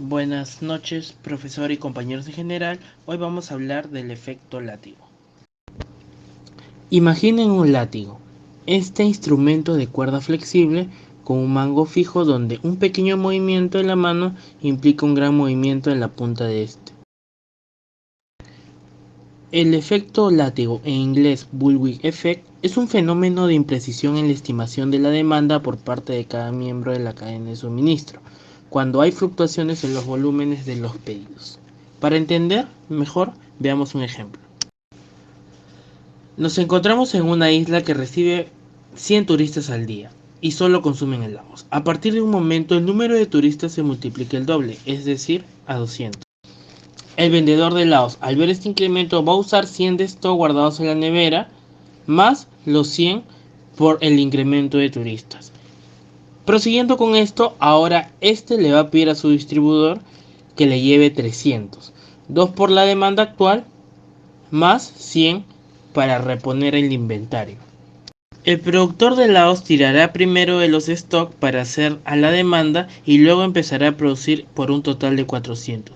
Buenas noches, profesor y compañeros en general. Hoy vamos a hablar del efecto látigo. Imaginen un látigo. Este instrumento de cuerda flexible con un mango fijo donde un pequeño movimiento de la mano implica un gran movimiento en la punta de este. El efecto látigo, en inglés Bullwhip Effect, es un fenómeno de imprecisión en la estimación de la demanda por parte de cada miembro de la cadena de suministro, cuando hay fluctuaciones en los volúmenes de los pedidos. Para entender mejor, veamos un ejemplo. Nos encontramos en una isla que recibe 100 turistas al día y solo consumen helados. A partir de un momento, el número de turistas se multiplica el doble, es decir, a 200. El vendedor de helados, al ver este incremento, va a usar 100 de estos guardados en la nevera, más los 100 por el incremento de turistas. Prosiguiendo con esto, ahora este le va a pedir a su distribuidor que le lleve 300. 2 por la demanda actual, más 100 para reponer el inventario. El productor de helados tirará primero de los stock para hacer a la demanda y luego empezará a producir por un total de 400.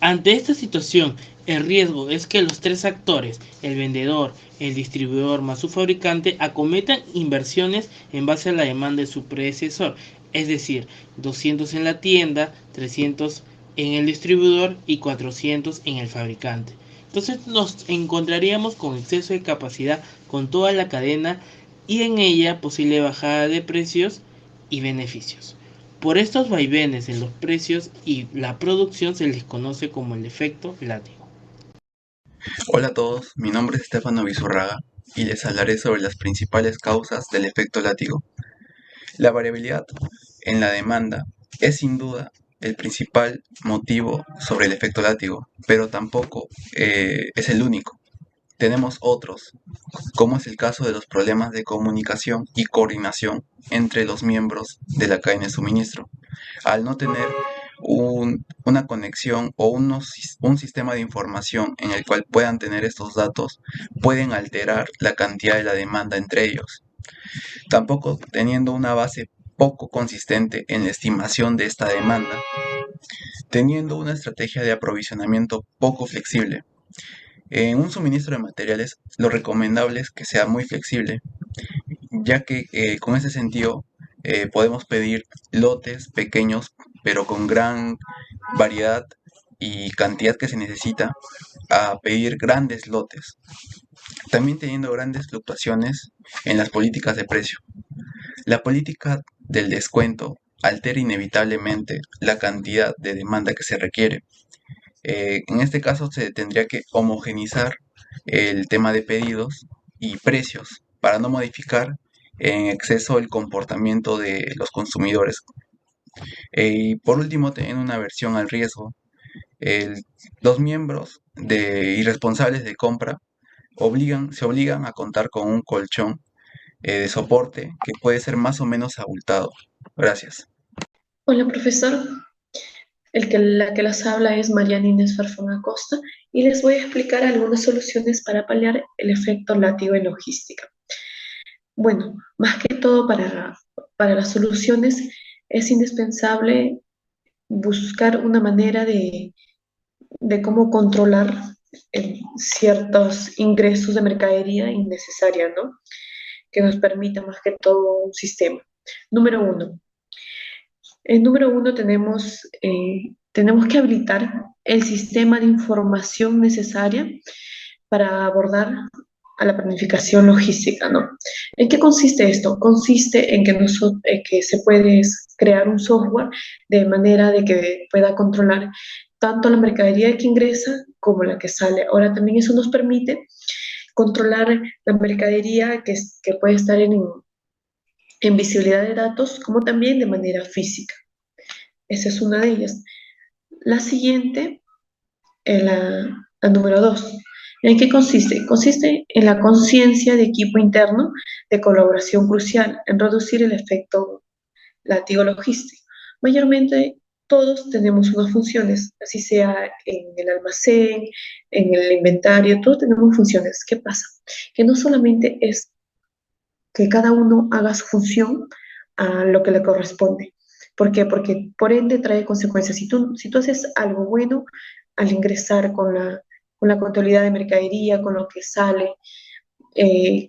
Ante esta situación, el riesgo es que los tres actores, el vendedor, el distribuidor más su fabricante, acometan inversiones en base a la demanda de su predecesor, es decir, 200 en la tienda, 300 en el distribuidor y 400 en el fabricante. Entonces nos encontraríamos con exceso de capacidad con toda la cadena y en ella posible bajada de precios y beneficios. Por estos vaivenes en los precios y la producción se les conoce como el efecto látigo. Hola a todos, mi nombre es Estefano Vizurraga y les hablaré sobre las principales causas del efecto látigo. La variabilidad en la demanda es sin duda el principal motivo sobre el efecto látigo, pero tampoco es el único. Tenemos otros, como es el caso de los problemas de comunicación y coordinación entre los miembros de la cadena de suministro. Al no tener una conexión o un sistema de información en el cual puedan tener estos datos, pueden alterar la cantidad de la demanda entre ellos. Tampoco teniendo una base poco consistente en la estimación de esta demanda, teniendo una estrategia de aprovisionamiento poco flexible. En un suministro de materiales, lo recomendable es que sea muy flexible, ya que con ese sentido podemos pedir lotes pequeños, pero con gran variedad y cantidad que se necesita, a pedir grandes lotes, también teniendo grandes fluctuaciones en las políticas de precio. La política del descuento altera inevitablemente la cantidad de demanda que se requiere. En este caso se tendría que homogenizar el tema de pedidos y precios para no modificar en exceso el comportamiento de los consumidores. Y por último, teniendo una aversión al riesgo, el- los miembros y responsables de compra se obligan a contar con un colchón de soporte que puede ser más o menos abultado. Gracias. Hola, profesor. La que las habla es Mariana Inés Farfán Acosta y les voy a explicar algunas soluciones para paliar el efecto látigo en logística. Bueno, más que todo para las soluciones es indispensable buscar una manera de cómo controlar ciertos ingresos de mercadería innecesaria, ¿no? Que nos permita más que todo un sistema. Número uno, En número uno tenemos que habilitar el sistema de información necesaria para abordar a la planificación logística, ¿no? ¿En qué consiste esto? Consiste en que se puede crear un software de manera de que pueda controlar tanto la mercadería que ingresa como la que sale. Ahora también eso nos permite controlar la mercadería que puede estar en visibilidad de datos como también de manera física. Esa es una de ellas. La siguiente, la número dos. ¿En qué consiste? Consiste en la conciencia de equipo interno de colaboración crucial en reducir el efecto látigo logístico. Mayormente todos tenemos unas funciones, así sea en el almacén, en el inventario, todos tenemos funciones. ¿Qué pasa? Que no solamente es que cada uno haga su función a lo que le corresponde. ¿Por qué? Porque por ende trae consecuencias. Si tú haces algo bueno al ingresar con la contabilidad de mercadería, con lo que sale,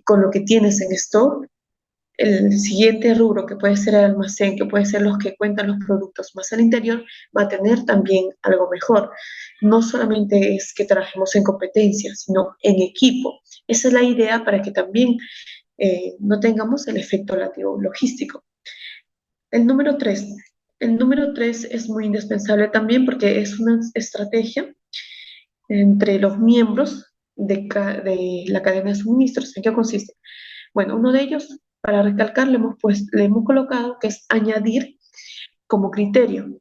con lo que tienes en stock, el siguiente rubro, que puede ser el almacén, que puede ser los que cuentan los productos más al interior, va a tener también algo mejor. No solamente es que trabajemos en competencia, sino en equipo. Esa es la idea para que también no tengamos el efecto látigo logístico. El número tres. El número tres es muy indispensable también porque es una estrategia entre los miembros de la cadena de suministros. ¿En qué consiste? Bueno, uno de ellos, para recalcar, le hemos colocado que es añadir como criterio.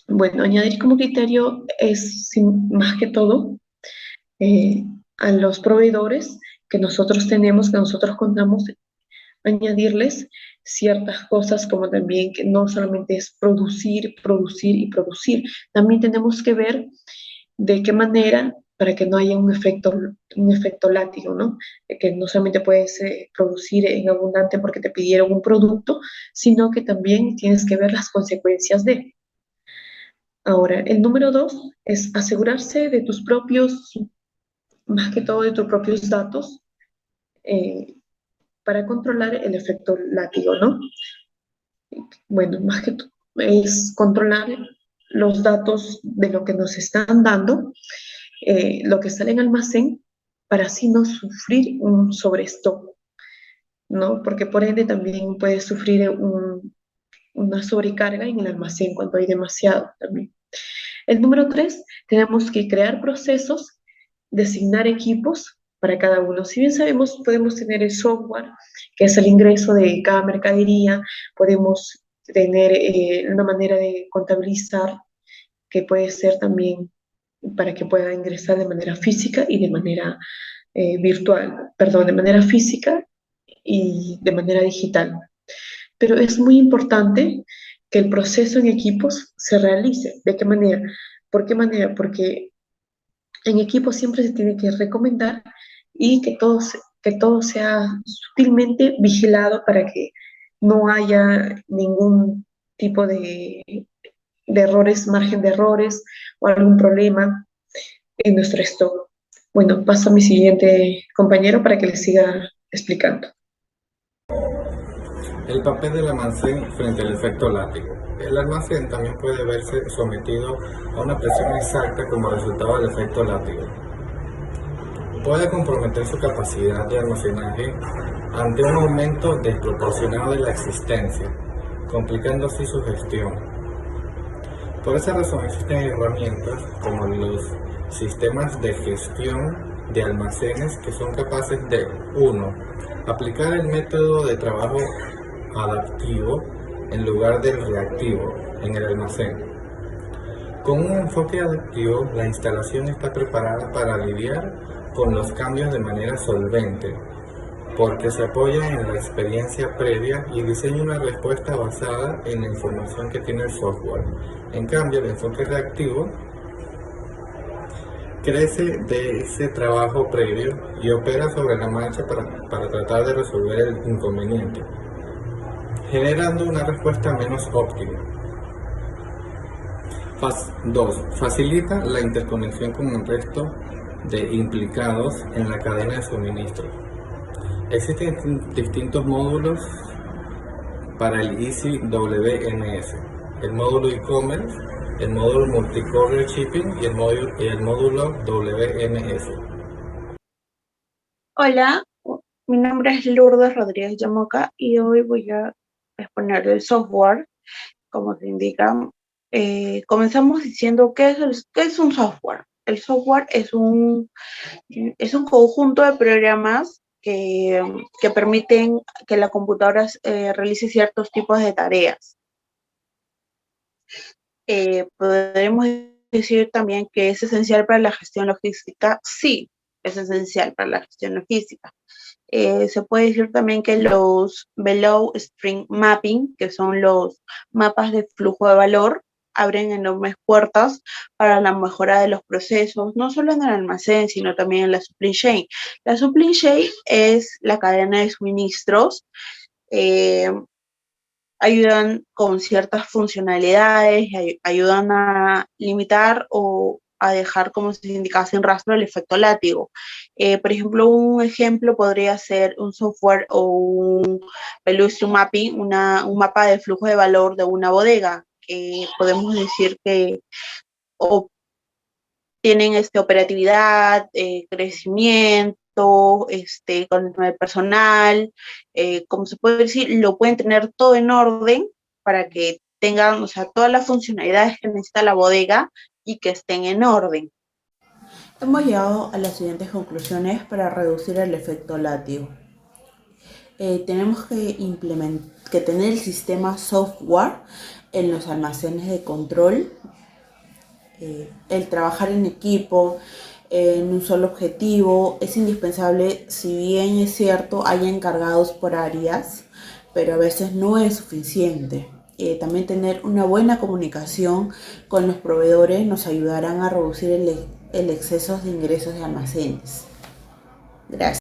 Bueno, añadir como criterio es más que todo eh, a los proveedores que nosotros tenemos, que nosotros contamos, añadirles ciertas cosas como también que no solamente es producir, producir y producir, también tenemos que ver de qué manera para que no haya un efecto látigo, ¿no? Que no solamente puedes producir en abundante porque te pidieron un producto, sino que también tienes que ver las consecuencias de. Ahora, el número dos es asegurarse de tus propios, más que todo de tus propios datos, eh, para controlar el efecto látigo, ¿no? Bueno, más que todo es controlar los datos de lo que nos están dando, lo que sale en almacén, para así no sufrir un sobrestock, ¿no? Porque por ende también puede sufrir una sobrecarga en el almacén cuando hay demasiado también. El número tres, tenemos que crear procesos, designar equipos para cada uno. Si bien sabemos, podemos tener el software, que es el ingreso de cada mercadería, podemos tener una manera de contabilizar, que puede ser también para que pueda ingresar de manera física y de manera virtual, perdón, de manera física y de manera digital. Pero es muy importante que el proceso en equipos se realice. ¿De qué manera? ¿Por qué manera? Porque en equipo siempre se tiene que recomendar y que todo sea sutilmente vigilado para que no haya ningún tipo de errores, margen de errores o algún problema en nuestro stock. Bueno, paso a mi siguiente compañero para que le siga explicando. El papel del almacén frente al efecto látigo. El almacén también puede verse sometido a una presión exacta como resultado del efecto látigo. Puede comprometer su capacidad de almacenaje ante un aumento desproporcionado de la existencia, complicando así su gestión. Por esa razón existen herramientas como los sistemas de gestión de almacenes que son capaces de 1. Aplicar el método de trabajo adaptivo en lugar del reactivo en el almacén. Con un enfoque adaptivo, la instalación está preparada para lidiar con los cambios de manera solvente, porque se apoya en la experiencia previa y diseña una respuesta basada en la información que tiene el software. En cambio, el enfoque reactivo crece de ese trabajo previo y opera sobre la marcha para tratar de resolver el inconveniente, generando una respuesta menos óptima. 2. Facilita la interconexión con el resto de implicados en la cadena de suministro. Existen distintos módulos para el Easy WMS, el módulo e-commerce, el módulo multi-courier shipping y el módulo WMS. Hola, mi nombre es Lourdes Rodríguez Yamoca y hoy voy a exponer el software, como se indica. Comenzamos diciendo qué es un software. El software es un conjunto de programas que permiten que la computadora realice ciertos tipos de tareas. Podemos decir también que es esencial para la gestión logística. Sí, es esencial para la gestión logística. Se puede decir también que los Below String Mapping, que son los mapas de flujo de valor, abren enormes puertas para la mejora de los procesos, no solo en el almacén, sino también en la supply chain. La supply chain es la cadena de suministros ayudan con ciertas funcionalidades, ayudan a limitar o a dejar, como se indica, sin rastro el efecto látigo. Por ejemplo, un ejemplo podría ser un software o un velocity mapping, un mapa de flujo de valor de una bodega, que podemos decir que tienen operatividad, crecimiento, con el personal, como se puede decir, lo pueden tener todo en orden para que tengan, o sea, todas las funcionalidades que necesita la bodega y que estén en orden. Hemos llegado a las siguientes conclusiones para reducir el efecto látigo. Tenemos que tener el sistema software en los almacenes de control, el trabajar en equipo, en un solo objetivo, es indispensable. Si bien es cierto, hay encargados por áreas, pero a veces no es suficiente. También tener una buena comunicación con los proveedores nos ayudarán a reducir el exceso de ingresos de almacenes. Gracias.